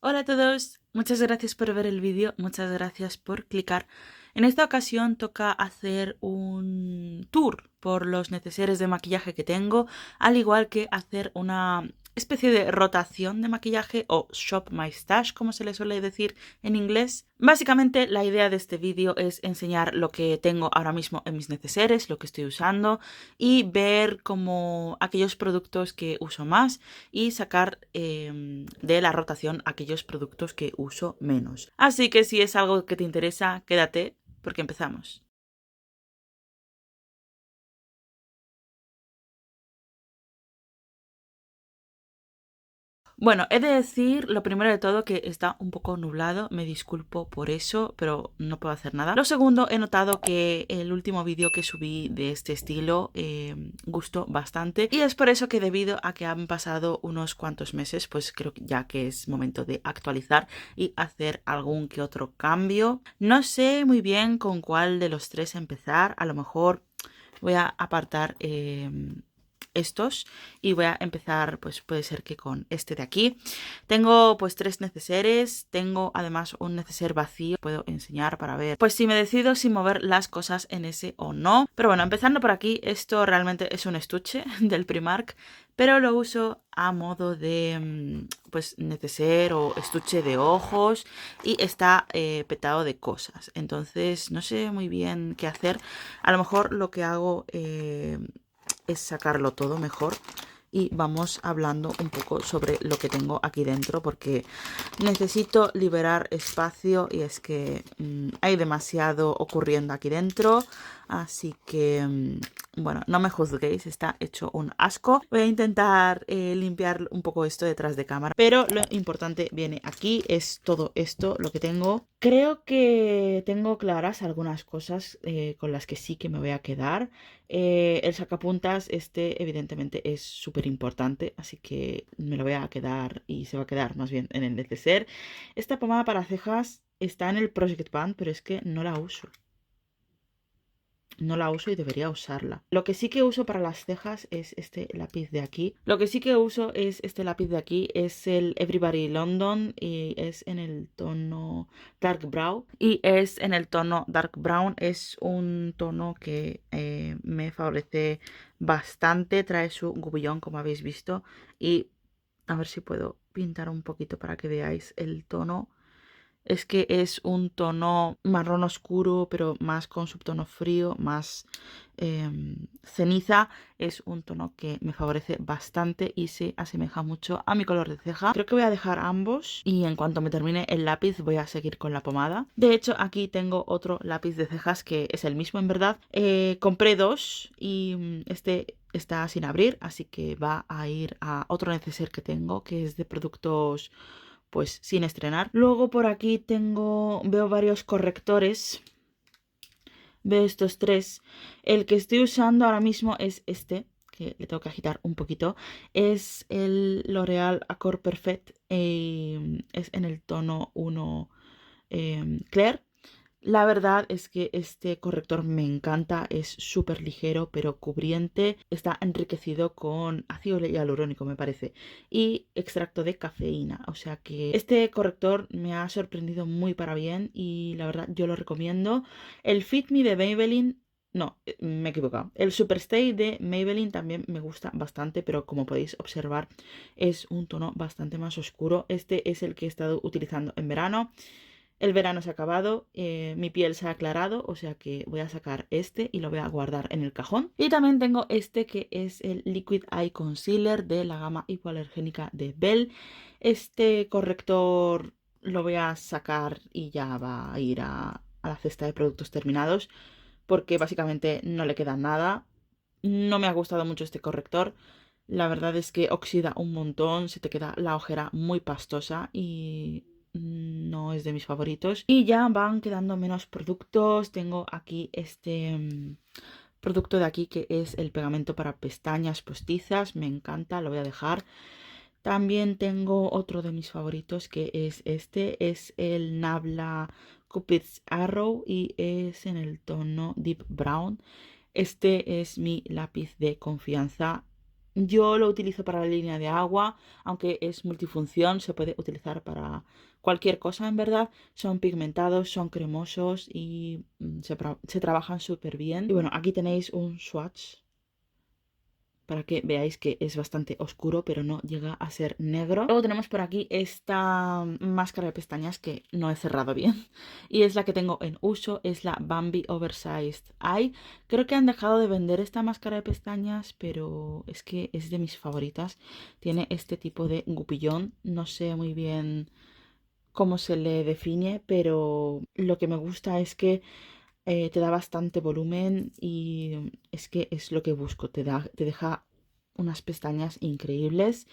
Hola a todos, muchas gracias por ver el vídeo, muchas gracias por clicar. En esta ocasión toca hacer un tour por los neceseres de maquillaje que tengo, al igual que hacer una especie de rotación de maquillaje o shop my stash, como se le suele decir en inglés. Básicamente la idea de este vídeo es enseñar lo que tengo ahora mismo en mis neceseres, lo que estoy usando y ver como aquellos productos que uso más y sacar de la rotación aquellos productos que uso menos. Así que si es algo que te interesa, quédate porque empezamos. Bueno, he de decir lo primero de todo que está un poco nublado, me disculpo por eso, pero no puedo hacer nada. Lo segundo, he notado que el último vídeo que subí de este estilo gustó bastante y es por eso que debido a que han pasado unos cuantos meses, pues creo que ya que es momento de actualizar y hacer algún que otro cambio. No sé muy bien con cuál de los tres empezar, a lo mejor voy a apartar estos y voy a empezar, pues puede ser que con este de aquí. Tengo pues tres neceseres, tengo además un neceser vacío, puedo enseñar para ver pues si me decido si mover las cosas en ese o no. Pero bueno, empezando por aquí, esto realmente es un estuche del Primark, pero lo uso a modo de pues neceser o estuche de ojos y está petado de cosas, entonces no sé muy bien qué hacer. A lo mejor lo que hago es sacarlo todo mejor y vamos hablando un poco sobre lo que tengo aquí dentro porque necesito liberar espacio y es que hay demasiado ocurriendo aquí dentro, así que bueno, no me juzguéis, está hecho un asco. Voy a intentar limpiar un poco esto detrás de cámara, pero lo importante viene aquí, es todo esto lo que tengo. Creo que tengo claras algunas cosas con las que sí que me voy a quedar. El sacapuntas, este evidentemente es súper importante, así que me lo voy a quedar y se va a quedar más bien en el neceser. Esta pomada para cejas está en el Project Band, pero es que no la uso. No la uso y debería usarla. Lo que sí que uso para las cejas es este lápiz de aquí. Lo que sí que uso es este lápiz de aquí. Es el Everybody London y es en el tono Dark Brown. Y es en el tono Dark Brown. Es un tono que me favorece bastante. Trae su gubillón, como habéis visto. Y a ver si puedo pintar un poquito para que veáis el tono. Es que es un tono marrón oscuro, pero más con subtono frío, más ceniza. Es un tono que me favorece bastante y se asemeja mucho a mi color de ceja. Creo que voy a dejar ambos y en cuanto me termine el lápiz voy a seguir con la pomada. De hecho, aquí tengo otro lápiz de cejas que es el mismo en verdad. Compré dos y este está sin abrir, así que va a ir a otro neceser que tengo, que es de productos pues sin estrenar. Luego por aquí veo varios correctores. Veo estos tres. El que estoy usando ahora mismo es este, que le tengo que agitar un poquito. Es el L'Oreal Accord Perfect. Es en el tono 1 Clair. La verdad es que este corrector me encanta, es súper ligero pero cubriente, está enriquecido con ácido hialurónico me parece y extracto de cafeína, o sea que este corrector me ha sorprendido muy para bien y la verdad yo lo recomiendo. El Fit Me de Maybelline, no, me he equivocado, el Superstay de Maybelline también me gusta bastante, pero como podéis observar es un tono bastante más oscuro. Este es el que he estado utilizando en verano. El verano se ha acabado, mi piel se ha aclarado, o sea que voy a sacar este y lo voy a guardar en el cajón. Y también tengo este que es el Liquid Eye Concealer de la gama hipoalergénica de Belle. Este corrector lo voy a sacar y ya va a ir a la cesta de productos terminados porque básicamente no le queda nada. No me ha gustado mucho este corrector. La verdad es que oxida un montón, se te queda la ojera muy pastosa y no es de mis favoritos. Y ya van quedando menos productos. Tengo aquí este producto de aquí que es el pegamento para pestañas postizas. Me encanta, lo voy a dejar. También tengo otro de mis favoritos que es este. Es el Nabla Cupid's Arrow y es en el tono Deep Brown. Este es mi lápiz de confianza. Yo lo utilizo para la línea de agua, aunque es multifunción, se puede utilizar para cualquier cosa en verdad. Son pigmentados, son cremosos y se trabajan súper bien. Y bueno, aquí tenéis un swatch para que veáis que es bastante oscuro, pero no llega a ser negro. Luego tenemos por aquí esta máscara de pestañas que no he cerrado bien y es la que tengo en uso, es la Bambi Oversized Eye. Creo que han dejado de vender esta máscara de pestañas, pero es que es de mis favoritas. Tiene este tipo de gupillón, no sé muy bien cómo se le define, pero lo que me gusta es que te da bastante volumen y es que es lo que busco, te deja unas pestañas increíbles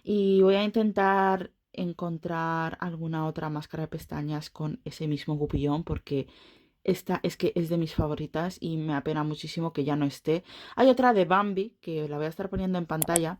y voy a intentar encontrar alguna otra máscara de pestañas con ese mismo gupillón porque esta es que es de mis favoritas y me apena muchísimo que ya no esté. Hay otra de Bambi que la voy a estar poniendo en pantalla,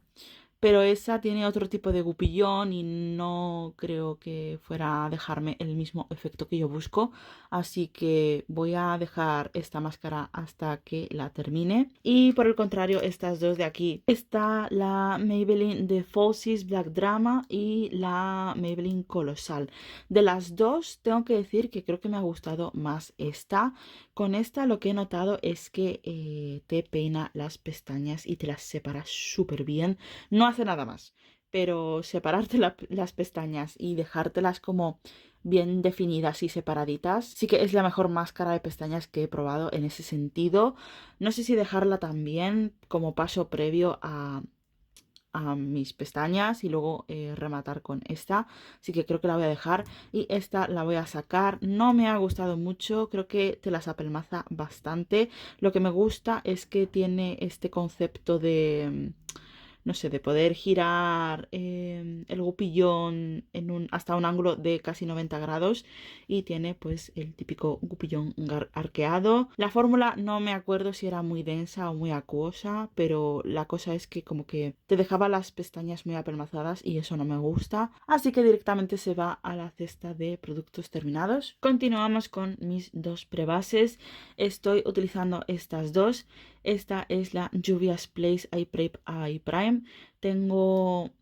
pero esa tiene otro tipo de gupillón y no creo que fuera a dejarme el mismo efecto que yo busco. Así que voy a dejar esta máscara hasta que la termine. Y por el contrario, estas dos de aquí. Está la Maybelline de Falsies Black Drama y la Maybelline Colosal. De las dos, tengo que decir que creo que me ha gustado más esta. Con esta lo que he notado es que te peina las pestañas y te las separa súper bien. No hace nada más, pero separarte las pestañas y dejártelas como bien definidas y separaditas, sí que es la mejor máscara de pestañas que he probado en ese sentido. No sé si dejarla también como paso previo a mis pestañas y luego rematar con esta, así que creo que la voy a dejar y esta la voy a sacar. No me ha gustado mucho, creo que te las apelmaza bastante. Lo que me gusta es que tiene este concepto de no sé, de poder girar el gupillón hasta un ángulo de casi 90 grados y tiene pues el típico gupillón arqueado. La fórmula no me acuerdo si era muy densa o muy acuosa, pero la cosa es que como que te dejaba las pestañas muy apelmazadas y eso no me gusta, así que directamente se va a la cesta de productos terminados. Continuamos con mis dos prebases. Estoy utilizando estas dos. Esta es la Juvia's Place Eye Prep Eye Prime. Tengo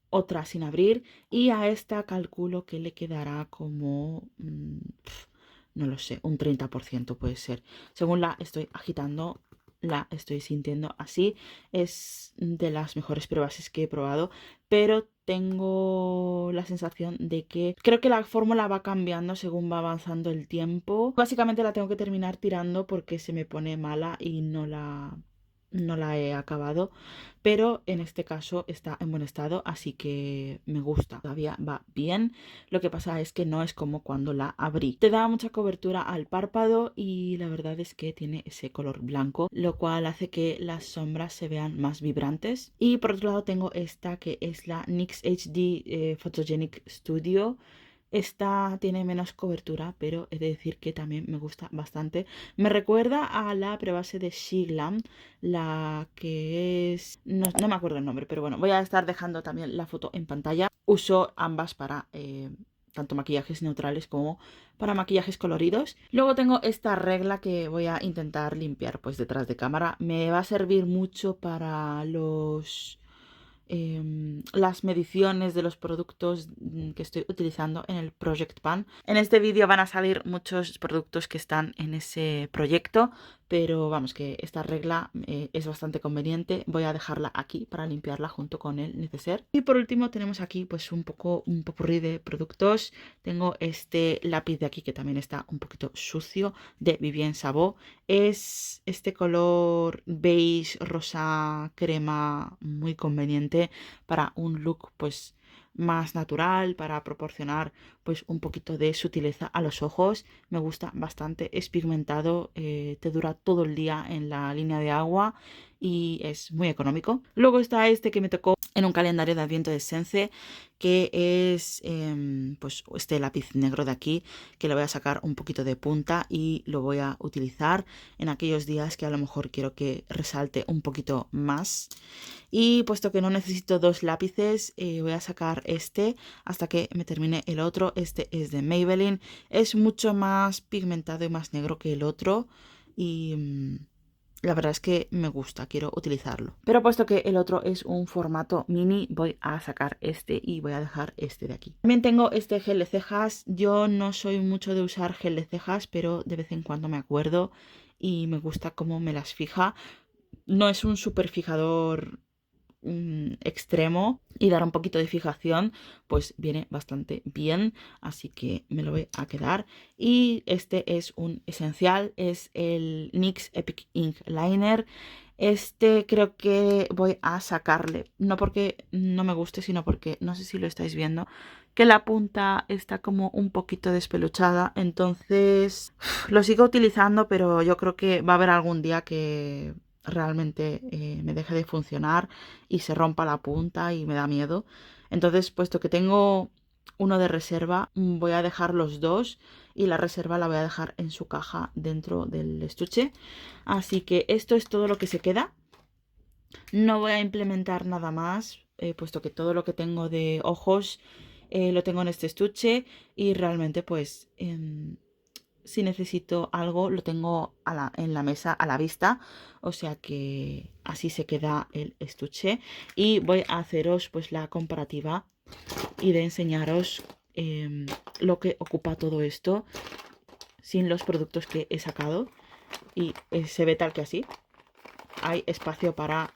otra sin abrir y a esta calculo que le quedará como, no lo sé, un 30% puede ser. Según la estoy agitando, la estoy sintiendo así. Es de las mejores prebases que he probado, pero tengo la sensación de que creo que la fórmula va cambiando según va avanzando el tiempo. Básicamente la tengo que terminar tirando porque se me pone mala y no la he acabado, pero en este caso está en buen estado, así que me gusta, todavía va bien. Lo que pasa es que no es como cuando la abrí. Te da mucha cobertura al párpado y la verdad es que tiene ese color blanco, lo cual hace que las sombras se vean más vibrantes. Y por otro lado tengo esta que es la NYX HD Photogenic Studio. Esta tiene menos cobertura, pero he de decir que también me gusta bastante. Me recuerda a la prebase de Shiglam, la que es... No me acuerdo el nombre, pero bueno, voy a estar dejando también la foto en pantalla. Uso ambas para tanto maquillajes neutrales como para maquillajes coloridos. Luego tengo esta regla que voy a intentar limpiar pues detrás de cámara. Me va a servir mucho para las mediciones de los productos que estoy utilizando en el Project Pan. En este vídeo van a salir muchos productos que están en ese proyecto, pero vamos que esta regla es bastante conveniente. Voy a dejarla aquí para limpiarla junto con el neceser. Y por último tenemos aquí pues un popurrí de productos. Tengo este lápiz de aquí que también está un poquito sucio, de Vivien Sabo. Es este color beige, rosa, crema, muy conveniente para un look pues más natural, para proporcionar pues un poquito de sutileza a los ojos. Me gusta bastante, es pigmentado, te dura todo el día en la línea de agua y es muy económico. Luego está este que me tocó en un calendario de Adviento de Sense, que es pues este lápiz negro de aquí, que le voy a sacar un poquito de punta y lo voy a utilizar en aquellos días que a lo mejor quiero que resalte un poquito más. Y puesto que no necesito dos lápices, voy a sacar este hasta que me termine el otro. Este es de Maybelline, es mucho más pigmentado y más negro que el otro y la verdad es que me gusta, quiero utilizarlo. Pero puesto que el otro es un formato mini, voy a sacar este y voy a dejar este de aquí. También tengo este gel de cejas. Yo no soy mucho de usar gel de cejas, pero de vez en cuando me acuerdo y me gusta cómo me las fija. No es un super fijador extremo, y dar un poquito de fijación pues viene bastante bien, así que me lo voy a quedar. Y este es un esencial, es el NYX Epic Ink Liner. Este creo que voy a sacarle, no porque no me guste, sino porque no sé si lo estáis viendo, que la punta está como un poquito despeluchada, entonces lo sigo utilizando, pero yo creo que va a haber algún día que realmente me deje de funcionar y se rompa la punta y me da miedo. Entonces, puesto que tengo uno de reserva, voy a dejar los dos y la reserva la voy a dejar en su caja dentro del estuche. Así que esto es todo lo que se queda. No voy a implementar nada más, puesto que todo lo que tengo de ojos lo tengo en este estuche y realmente pues si necesito algo lo tengo en la mesa a la vista, o sea que así se queda el estuche. Y voy a haceros pues la comparativa y de enseñaros lo que ocupa todo esto sin los productos que he sacado, y se ve tal que así. Hay espacio para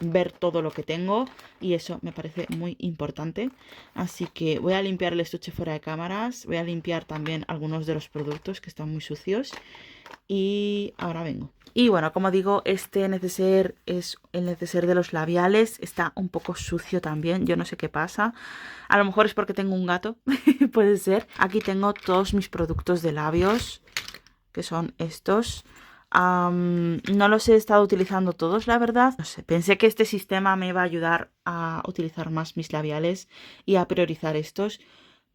ver todo lo que tengo y eso me parece muy importante. Así que voy a limpiar el estuche fuera de cámaras, voy a limpiar también algunos de los productos que están muy sucios y ahora vengo. Y bueno, como digo, este neceser es el neceser de los labiales, está un poco sucio también, yo no sé qué pasa. A lo mejor es porque tengo un gato, puede ser. Aquí tengo todos mis productos de labios, que son estos. No los he estado utilizando todos, la verdad. No sé, pensé que este sistema me iba a ayudar a utilizar más mis labiales y a priorizar estos,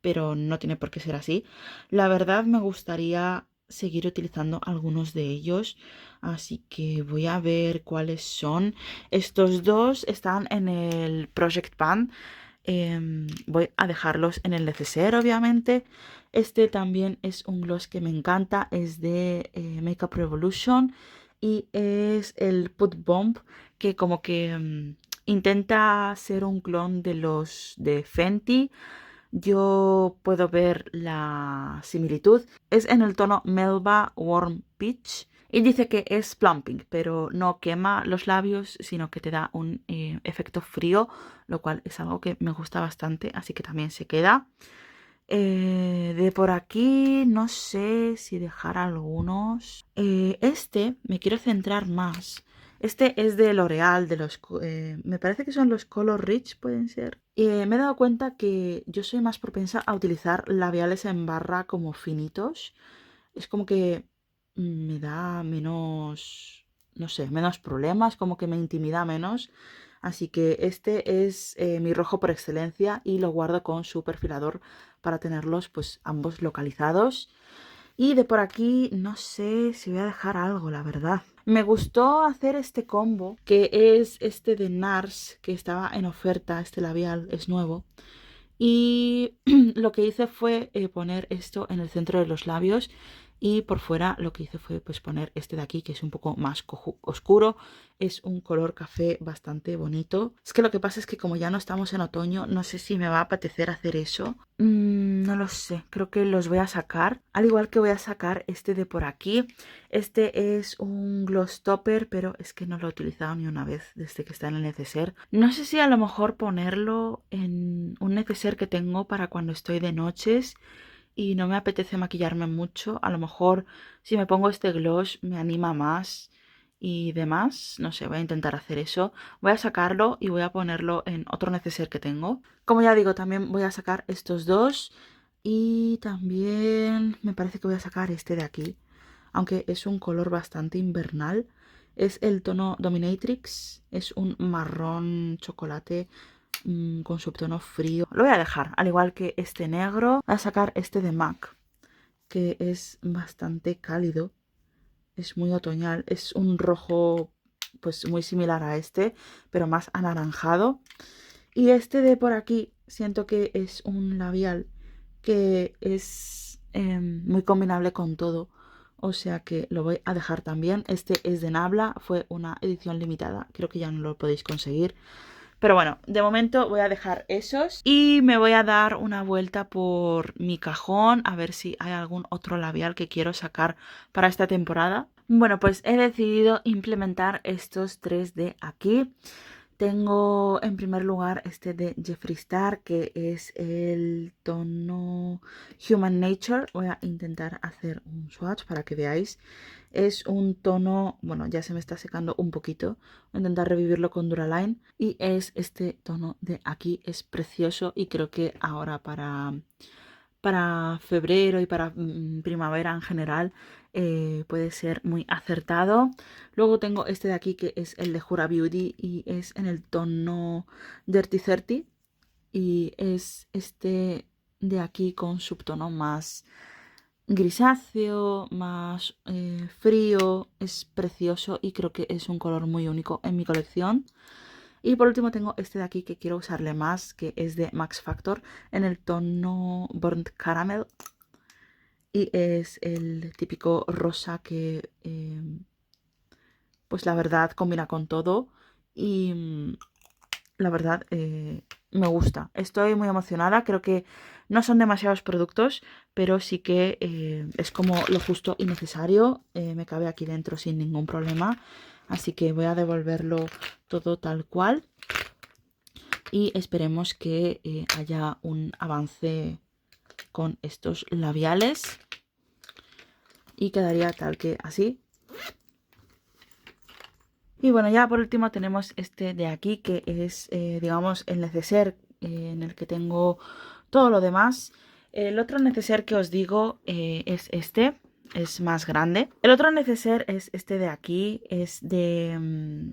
pero no tiene por qué ser así. La verdad me gustaría seguir utilizando algunos de ellos, así que voy a ver cuáles son. Estos dos están en el Project Pan. Voy a dejarlos en el neceser, obviamente. Este también es un gloss que me encanta, es de Makeup Revolution y es el Put Bomb, que como que intenta ser un clon de los de Fenty. Yo puedo ver la similitud. Es en el tono Melba Warm Peach y dice que es plumping, pero no quema los labios, sino que te da un efecto frío, lo cual es algo que me gusta bastante, así que también se queda. De por aquí no sé si dejar algunos. Este me quiero centrar más. Este es de L'Oreal, me parece que son los Color Rich, pueden ser. Me he dado cuenta que yo soy más propensa a utilizar labiales en barra como finitos. Es como que me da menos, no sé, menos problemas, como que me intimida menos. Así que este es mi rojo por excelencia y lo guardo con su perfilador para tenerlos pues ambos localizados. Y de por aquí no sé si voy a dejar algo, la verdad. Me gustó hacer este combo, que es este de NARS, que estaba en oferta, este labial es nuevo. Y lo que hice fue poner esto en el centro de los labios y por fuera lo que hice fue pues poner este de aquí, que es un poco más oscuro. Es un color café bastante bonito. Es que lo que pasa es que como ya no estamos en otoño, no sé si me va a apetecer hacer eso. No lo sé, creo que los voy a sacar. Al igual que voy a sacar este de por aquí. Este es un gloss topper, pero es que no lo he utilizado ni una vez desde que está en el neceser. No sé si a lo mejor ponerlo en un neceser que tengo para cuando estoy de noches y no me apetece maquillarme mucho. A lo mejor si me pongo este gloss me anima más y demás. No sé, voy a intentar hacer eso. Voy a sacarlo y voy a ponerlo en otro neceser que tengo. Como ya digo, también voy a sacar estos dos y también me parece que voy a sacar este de aquí, aunque es un color bastante invernal. Es el tono Dominatrix, es un marrón chocolate con subtono frío. Lo voy a dejar, al igual que este negro. Voy a sacar este de MAC, que es bastante cálido, es muy otoñal, es un rojo pues muy similar a este, pero más anaranjado. Y este de por aquí siento que es un labial que es muy combinable con todo. o sea que lo voy a dejar también. Este es de Nabla, fue una edición limitada, creo que ya no lo podéis conseguir. Pero bueno, de momento voy a dejar esos y me voy a dar una vuelta por mi cajón a ver si hay algún otro labial que quiero sacar para esta temporada. Bueno, pues he decidido implementar estos tres de aquí. Tengo en primer lugar este de Jeffree Star, que es el tono Human Nature. Voy a intentar hacer un swatch para que veáis. Es un tono, bueno, ya se me está secando un poquito. Voy a intentar revivirlo con Duraline. Y es este tono de aquí, es precioso y creo que ahora para febrero y para primavera en general puede ser muy acertado. Luego tengo este de aquí que es el de Huda Beauty y es en el tono Dirty 30 y es este de aquí con subtono más grisáceo, más frío. Es precioso y creo que es un color muy único en mi colección. Y por último tengo este de aquí que quiero usarle más, que es de Max Factor en el tono Burnt Caramel. Y es el típico rosa que pues la verdad combina con todo. Y la verdad me gusta. Estoy muy emocionada. Creo que no son demasiados productos, pero sí que es como lo justo y necesario. Me cabe aquí dentro sin ningún problema. Así que voy a devolverlo todo tal cual. Y esperemos que haya un avance con estos labiales. Y quedaría tal que así. Y bueno, ya por último tenemos este de aquí, que es, digamos, el neceser en el que tengo todo lo demás. El otro neceser que os digo es este, es más grande. El otro neceser es este de aquí, es de...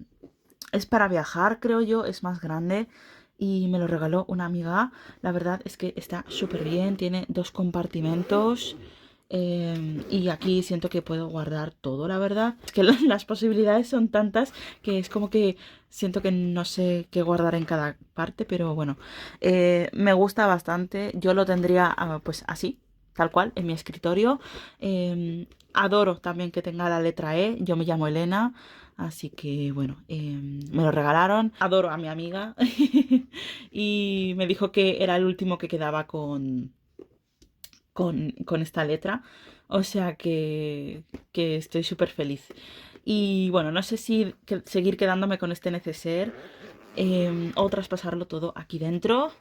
es para viajar, creo yo, es más grande. Y me lo regaló una amiga. La verdad es que está súper bien, tiene dos compartimentos. Y aquí siento que puedo guardar todo, la verdad. Es que las posibilidades son tantas que es como que siento que no sé qué guardar en cada parte, pero bueno, me gusta bastante. Yo lo tendría pues así, tal cual, en mi escritorio. Adoro también que tenga la letra E. Yo me llamo Elena, así que bueno, me lo regalaron. Adoro a mi amiga y me dijo que era el último que quedaba con esta letra. O sea que estoy súper feliz. Y bueno, no sé si seguir quedándome con este neceser o traspasarlo todo aquí dentro.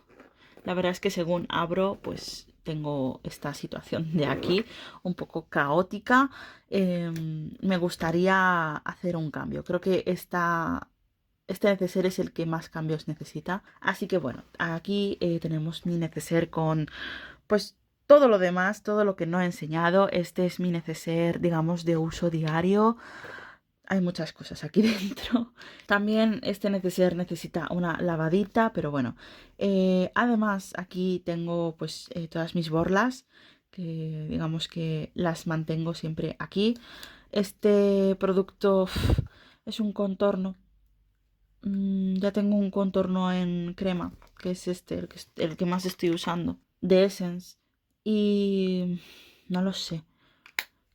La verdad es que según abro, pues tengo esta situación de aquí un poco caótica. Me gustaría hacer un cambio. Creo que este neceser es el que más cambios necesita. Así que bueno, aquí tenemos mi neceser con pues todo lo demás, todo lo que no he enseñado. Este es mi neceser, digamos, de uso diario. Hay muchas cosas aquí dentro. También este neceser necesita una lavadita, pero bueno. Además, aquí tengo pues todas mis borlas, que digamos que las mantengo siempre aquí. Este producto es un contorno. Ya tengo un contorno en crema, que es este, el que más estoy usando, de Essence. Y no lo sé.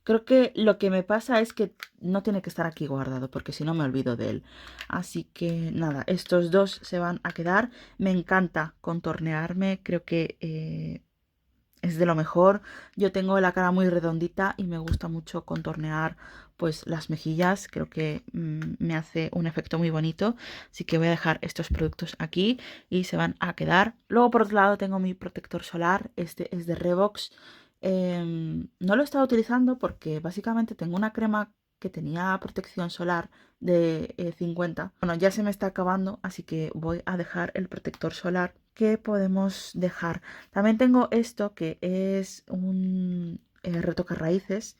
Creo que lo que me pasa es que no tiene que estar aquí guardado, porque si no me olvido de él. Así que nada, estos dos se van a quedar. Me encanta contornearme, creo que es de lo mejor. Yo tengo la cara muy redondita y me gusta mucho contornear pues las mejillas. Creo que me hace un efecto muy bonito. Así que voy a dejar estos productos aquí y se van a quedar. Luego por otro lado tengo mi protector solar. Este es de Revox. No lo he estado utilizando porque básicamente tengo una crema que tenía protección solar de 50. Bueno, ya se me está acabando, así que voy a dejar el protector solar. ¿Qué podemos dejar? También tengo esto que es un retoca raíces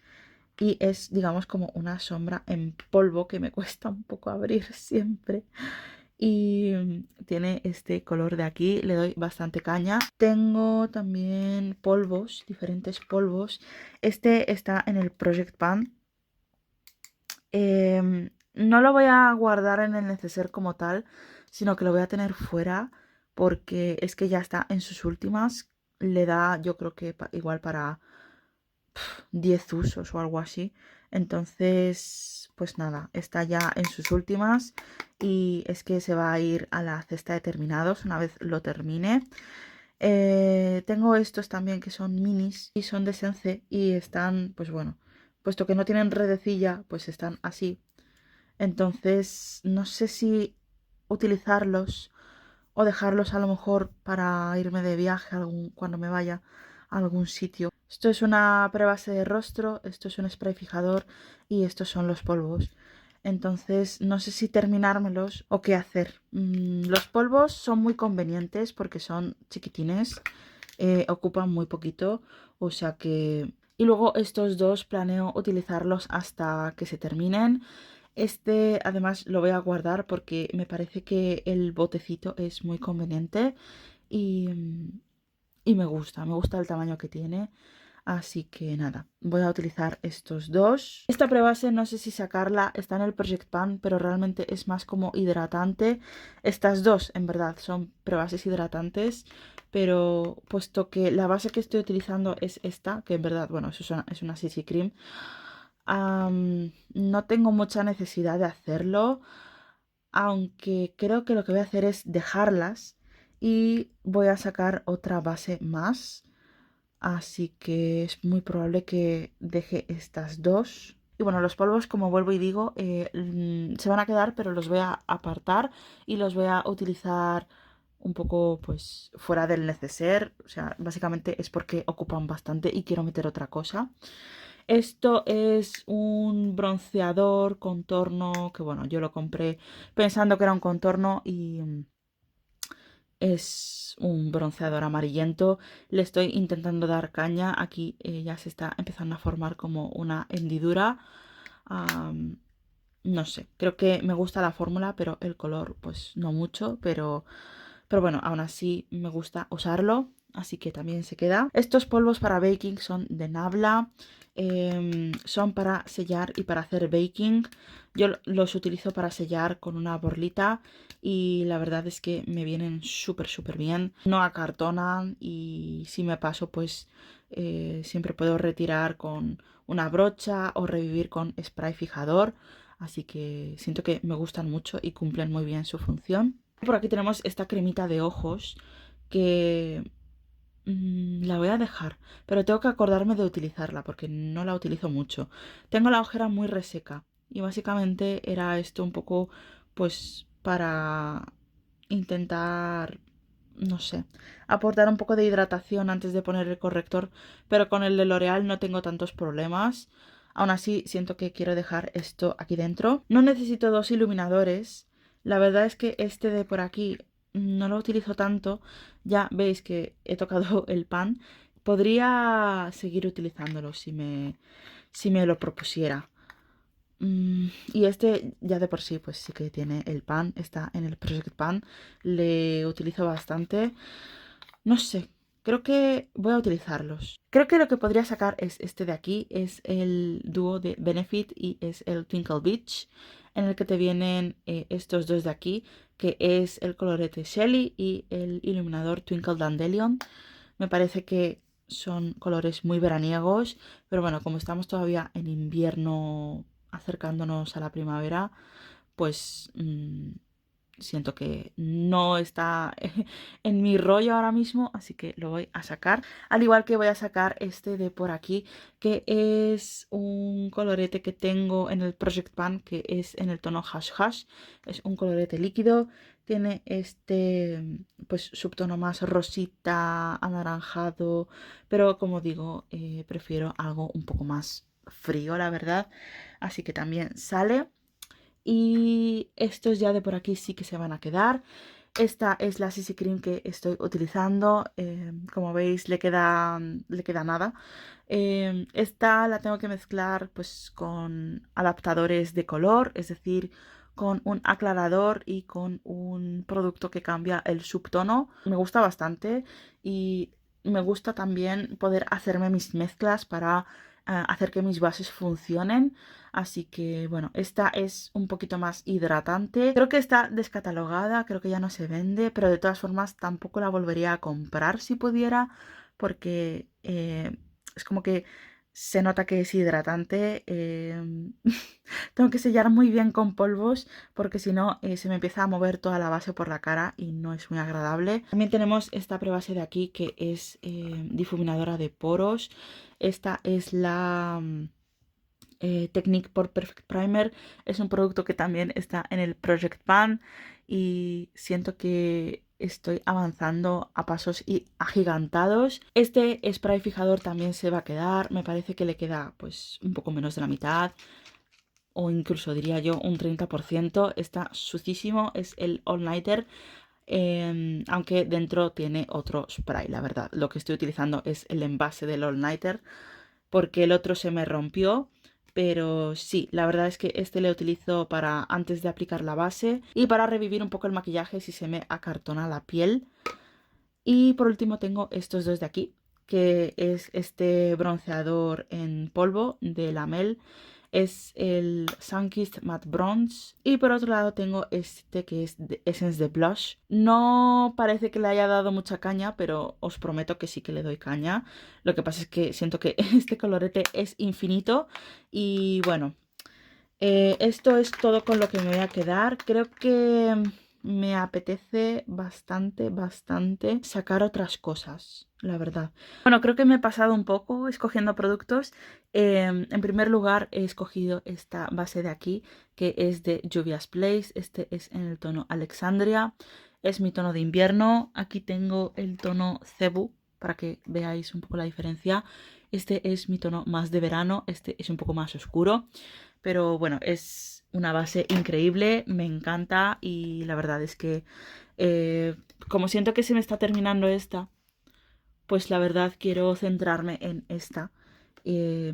y es, digamos, como una sombra en polvo que me cuesta un poco abrir siempre. Y tiene este color de aquí, le doy bastante caña. Tengo también polvos, diferentes polvos. Este está en el Project Pan. No lo voy a guardar en el neceser como tal, sino que lo voy a tener fuera porque es que ya está en sus últimas. Le da, yo creo que igual para 10 usos o algo así. Entonces, pues nada, está ya en sus últimas y es que se va a ir a la cesta de terminados una vez lo termine. Tengo estos también que son minis y son de Sensei y están, pues bueno, puesto que no tienen redecilla, pues están así. Entonces, no sé si utilizarlos o dejarlos a lo mejor para irme de viaje cuando me vaya a algún sitio. Esto es una prebase de rostro, esto es un spray fijador y estos son los polvos. Entonces no sé si terminármelos o qué hacer. Los polvos son muy convenientes porque son chiquitines, ocupan muy poquito, o sea que... Y luego estos dos planeo utilizarlos hasta que se terminen. Este además lo voy a guardar porque me parece que el botecito es muy conveniente y, y me gusta el tamaño que tiene. Así que nada, voy a utilizar estos dos. Esta prebase no sé si sacarla, está en el Project Pan, pero realmente es más como hidratante. Estas dos en verdad son prebases hidratantes, pero puesto que la base que estoy utilizando es esta, que en verdad, bueno, es una CC Cream, no tengo mucha necesidad de hacerlo, aunque creo que lo que voy a hacer es dejarlas y voy a sacar otra base más. Así que es muy probable que deje estas dos. Y bueno, los polvos, como vuelvo y digo, se van a quedar, pero los voy a apartar y los voy a utilizar un poco pues fuera del neceser. O sea, básicamente es porque ocupan bastante y quiero meter otra cosa. Esto es un bronceador contorno que bueno, yo lo compré pensando que era un contorno y es un bronceador amarillento. Le estoy intentando dar caña. Aquí ya se está empezando a formar como una hendidura. No sé, creo que me gusta la fórmula, pero el color pues no mucho. Pero bueno, aún así me gusta usarlo. Así que también se queda. Estos polvos para baking son de Nabla. Son para sellar y para hacer baking. Yo los utilizo para sellar con una borlita y la verdad es que me vienen súper bien. No acartonan y si me paso pues siempre puedo retirar con una brocha o revivir con spray fijador. Así que siento que me gustan mucho y cumplen muy bien su función. Por aquí tenemos esta cremita de ojos que la voy a dejar, pero tengo que acordarme de utilizarla porque no la utilizo mucho. Tengo la ojera muy reseca y básicamente era esto un poco pues para intentar, no sé, aportar un poco de hidratación antes de poner el corrector, pero con el de L'Oreal no tengo tantos problemas. Aún así siento que quiero dejar esto aquí dentro. No necesito dos iluminadores. La verdad es que este de por aquí no lo utilizo tanto. Ya veis que he tocado el pan. Podría seguir utilizándolo si me lo propusiera. Y este ya de por sí pues sí que tiene el pan. Está en el Project Pan. Le utilizo bastante. No sé. Creo que voy a utilizarlos. Creo que lo que podría sacar es este de aquí. Es el dúo de Benefit y es el Twinkle Beach. En el que te vienen estos dos de aquí. Que es el colorete Shelly y el iluminador Twinkle Dandelion. Me parece que son colores muy veraniegos. Pero bueno, como estamos todavía en invierno acercándonos a la primavera, pues siento que no está en mi rollo ahora mismo, así que lo voy a sacar. Al igual que voy a sacar este de por aquí, que es un colorete que tengo en el Project Pan, que es en el tono Hash Hash. Es un colorete líquido. Tiene este pues subtono más rosita, anaranjado, pero como digo, prefiero algo un poco más frío, la verdad. Así que también sale. Y estos ya de por aquí sí que se van a quedar. Esta es la CC Cream que estoy utilizando. Como veis, le queda nada. Esta la tengo que mezclar pues con adaptadores de color, es decir, con un aclarador y con un producto que cambia el subtono. Me gusta bastante y me gusta también poder hacerme mis mezclas para hacer que mis bases funcionen. Así que bueno, esta es un poquito más hidratante. Creo que está descatalogada, creo que ya no se vende, pero de todas formas tampoco la volvería a comprar si pudiera, porque es como que Se nota que es hidratante. Tengo que sellar muy bien con polvos porque si no se me empieza a mover toda la base por la cara y no es muy agradable. También tenemos esta prebase de aquí que es difuminadora de poros. Esta es la Technique Pore Perfect Primer. Es un producto que también está en el Project Pan y siento que estoy avanzando a pasos agigantados. Este spray fijador también se va a quedar. Me parece que le queda pues un poco menos de la mitad o incluso diría yo un 30%. Está sucísimo. Es el All Nighter. Aunque dentro tiene otro spray, la verdad. Lo que estoy utilizando es el envase del All Nighter porque el otro se me rompió. Pero sí, la verdad es que este le utilizo para antes de aplicar la base y para revivir un poco el maquillaje si se me acartona la piel. Y por último tengo estos dos de aquí, que es este bronceador en polvo de Lamel. Es el Sunkissed Matte Bronze. Y por otro lado tengo este que es de Essence de Blush. No parece que le haya dado mucha caña, pero os prometo que sí que le doy caña. Lo que pasa es que siento que este colorete es infinito. Y bueno, esto es todo con lo que me voy a quedar. Creo que me apetece bastante sacar otras cosas, la verdad. Bueno, creo que me he pasado un poco escogiendo productos. En primer lugar he escogido esta base de aquí, que es de Juvia's Place. Este es en el tono Alexandria. Es mi tono de invierno. Aquí tengo el tono Cebu, para que veáis un poco la diferencia. Este es mi tono más de verano. Este es un poco más oscuro. Pero bueno, es una base increíble, me encanta y la verdad es que como siento que se me está terminando esta, pues la verdad quiero centrarme en esta. Eh,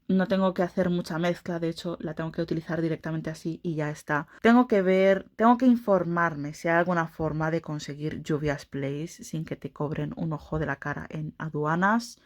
no tengo que hacer mucha mezcla, de hecho la tengo que utilizar directamente así y ya está. Tengo que ver, tengo que informarme si hay alguna forma de conseguir Juvia's Place sin que te cobren un ojo de la cara en aduanas.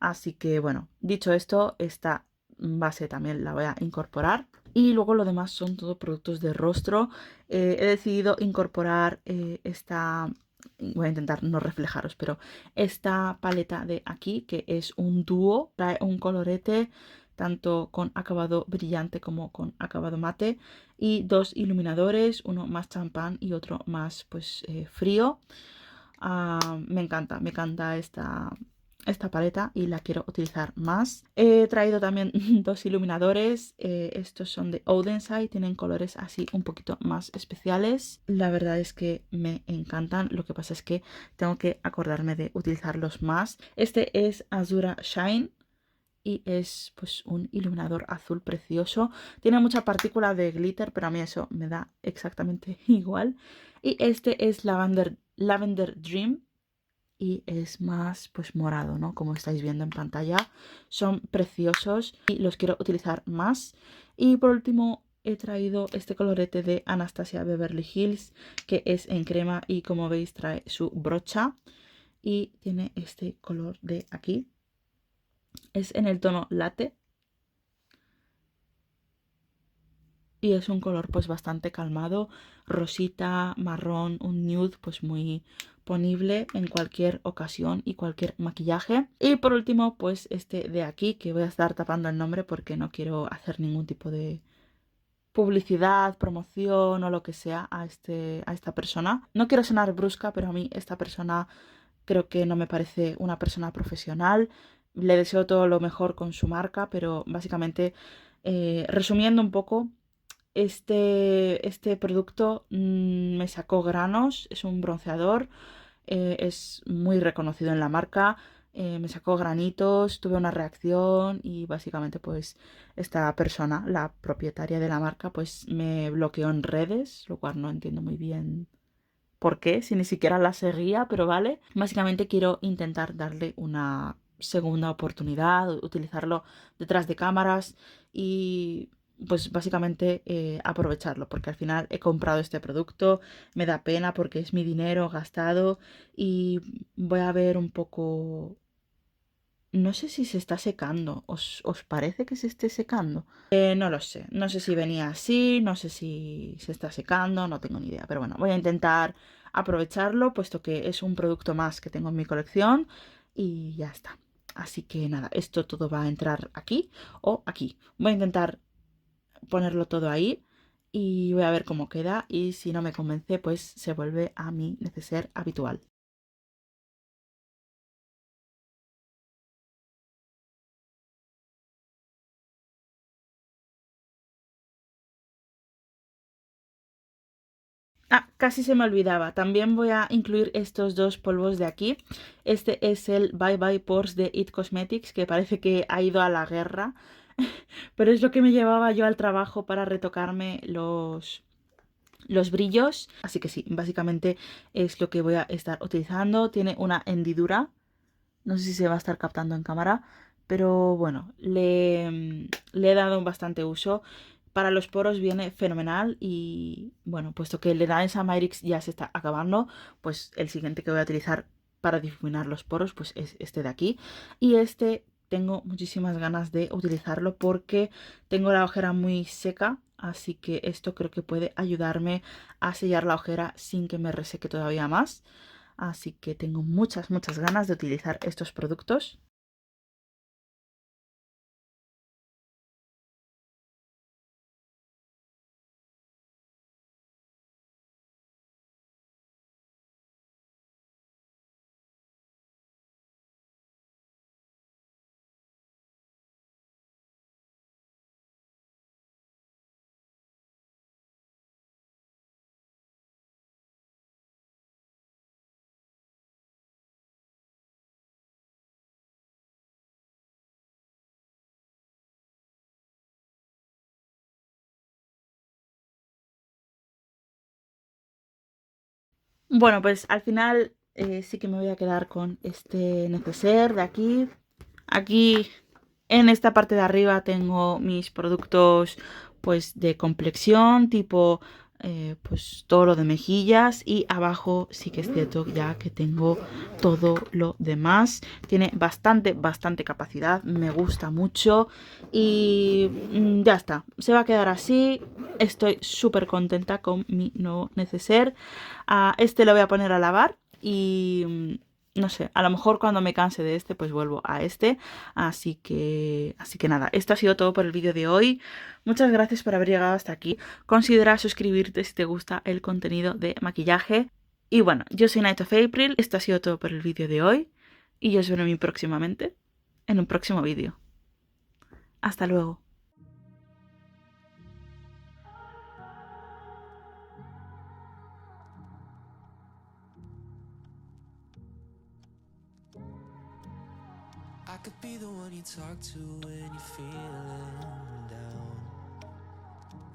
Así que bueno, dicho esto, esta base también la voy a incorporar. Y luego lo demás son todo productos de rostro. He decidido incorporar esta, voy a intentar no reflejaros, pero esta paleta de aquí, que es un dúo, trae un colorete tanto con acabado brillante como con acabado mate y dos iluminadores, uno más champán y otro más pues frío. Me encanta esta paleta y la quiero utilizar más. He traído también dos iluminadores. Estos son de Odenside, tienen colores así un poquito más especiales. La verdad es que me encantan. Lo que pasa es que tengo que acordarme de utilizarlos más. Este es Azura Shine y es pues un iluminador azul precioso. Tiene mucha partícula de glitter, pero a mí eso me da exactamente igual. Y este es Lavender Dream y es más pues morado, ¿no? Como estáis viendo en pantalla. Son preciosos y los quiero utilizar más. Y por último he traído este colorete de Anastasia Beverly Hills, que es en crema y como veis trae su brocha y tiene este color de aquí. Es en el tono latte y es un color pues bastante calmado, rosita, marrón, un nude pues muy ponible en cualquier ocasión y cualquier maquillaje. Y por último pues este de aquí, que voy a estar tapando el nombre porque no quiero hacer ningún tipo de publicidad, promoción o lo que sea a esta persona. No quiero sonar brusca, pero a mí esta persona creo que no me parece una persona profesional. Le deseo todo lo mejor con su marca, pero básicamente, resumiendo un poco, este producto me sacó granos, es un bronceador, es muy reconocido en la marca, me sacó granitos, tuve una reacción y básicamente pues esta persona, la propietaria de la marca, pues me bloqueó en redes, lo cual no entiendo muy bien por qué, si ni siquiera la seguía, pero vale. Básicamente quiero intentar darle una segunda oportunidad, utilizarlo detrás de cámaras y pues básicamente aprovecharlo, porque al final he comprado este producto, me da pena porque es mi dinero gastado y voy a ver un poco. No sé si se está secando. ¿Os parece que se esté secando? No lo sé. No sé si venía así, no sé si se está secando, no tengo ni idea. Pero bueno, voy a intentar aprovecharlo, puesto que es un producto más que tengo en mi colección y ya está. Así que nada, esto todo va a entrar aquí o aquí. Voy a intentar ponerlo todo ahí y voy a ver cómo queda y si no me convence pues se vuelve a mi neceser habitual. Ah, casi se me olvidaba. También voy a incluir estos dos polvos de aquí. Este es el Bye Bye Pores de It Cosmetics, que parece que ha ido a la guerra. Pero es lo que me llevaba yo al trabajo para retocarme los brillos. Así que sí, básicamente es lo que voy a estar utilizando. Tiene una hendidura. No sé si se va a estar captando en cámara. Pero bueno, le he dado bastante uso. Para los poros viene fenomenal y bueno, puesto que el de Danessa Myrix ya se está acabando, pues el siguiente que voy a utilizar para difuminar los poros pues es este de aquí. Y este tengo muchísimas ganas de utilizarlo porque tengo la ojera muy seca, así que esto creo que puede ayudarme a sellar la ojera sin que me reseque todavía más. Así que tengo muchas ganas de utilizar estos productos. Bueno, pues al final sí que me voy a quedar con este neceser de aquí. Aquí en esta parte de arriba tengo mis productos pues de complexión, tipo pues todo lo de mejillas y abajo sí que es cierto ya que tengo todo lo demás. Tiene bastante capacidad, me gusta mucho y ya está. Se va a quedar así. Estoy súper contenta con mi nuevo neceser. Este lo voy a poner a lavar y no sé, a lo mejor cuando me canse de este pues vuelvo a este. Así que nada, esto ha sido todo por el vídeo de hoy. Muchas gracias por haber llegado hasta aquí. Considera suscribirte si te gusta el contenido de maquillaje. Y bueno, yo soy Night of April, esto ha sido todo por el vídeo de hoy y yo os veo muy próximamente en un próximo vídeo. Hasta luego. I could be the one you talk to when you're feeling down.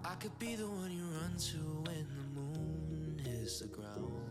I could be the one you run to when the moon hits the ground.